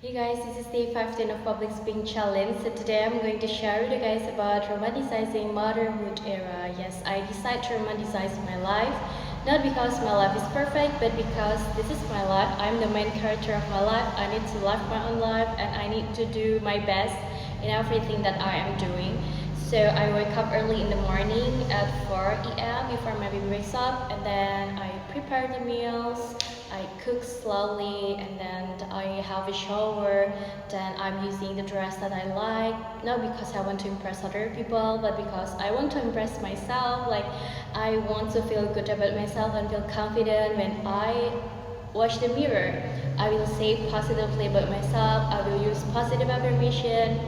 Hey guys, this is day 15 of Public Speaking Challenge. So today I'm going to share with you guys about romanticizing motherhood era. Yes, I decided to romanticize my life, not because my life is perfect, but because this is my life. I'm the main character of my life. I need to live my own life and I need to do my best in everything that I am doing. So I wake up early in the morning at 4 a.m. before my baby wakes up, and then I prepare the meals. I cook slowly, and then I have a shower. Then I'm using the dress that I like, not because I want to impress other people, but because I want to impress myself. Like, I want to feel good about myself and feel confident when I watch the mirror. I will say positively about myself. I will use positive affirmation,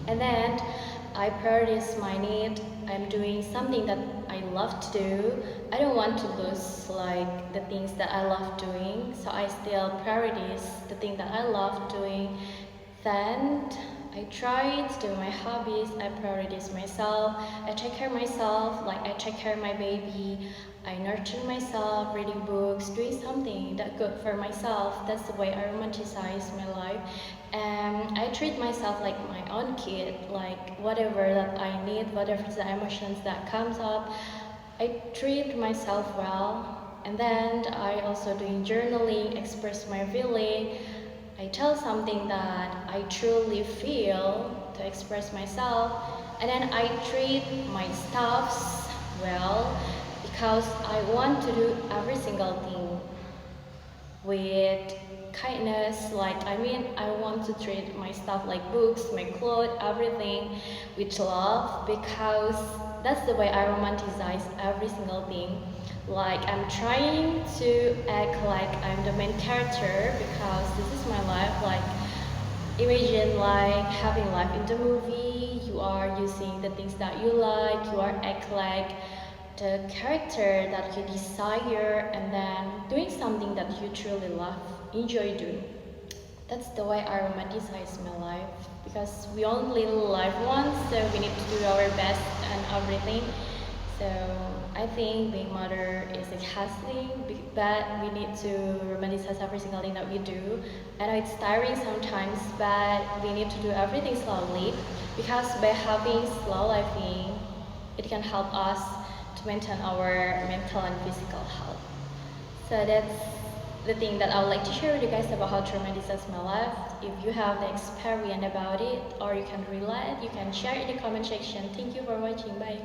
and then I prioritize my need. I'm doing something that I love to do. I don't want to lose like the things that I love doing, so I still prioritize the thing that I love doing. Then I try to do my hobbies. I prioritize myself. I take care of myself, like I take care of my baby. I nurture myself, reading books, doing something that good for myself. That's the way I romanticize my life. And I treat myself like my own kid, like whatever that I need, whatever the emotions that comes up, I treat myself well. And then I also doing journaling, express my feeling. I tell something that I truly feel to express myself, and then I treat my stuffs well because I want to do every single thing with kindness. Like, I want to treat my stuff like books, my clothes, everything with love, because that's the way I romanticize every single thing. Like, I'm trying to act like I'm the main character because this is my life. Like, imagine like having life in the movie. You are using the things that you like, you are act like the character that you desire, and then doing something that you truly love, enjoy doing. That's the way I romanticize my life, because we only live once, so we need to do our best and everything. So I think being mother is exhausting, but we need to romanticize every single thing that we do. I know it's tiring sometimes, but we need to do everything slowly, because by having slow living, it can help us to maintain our mental and physical health. So that's the thing that I would like to share with you guys about how to romanticize my life. If you have the experience about it or you can relate, you can share in the comment section. Thank you for watching. Bye.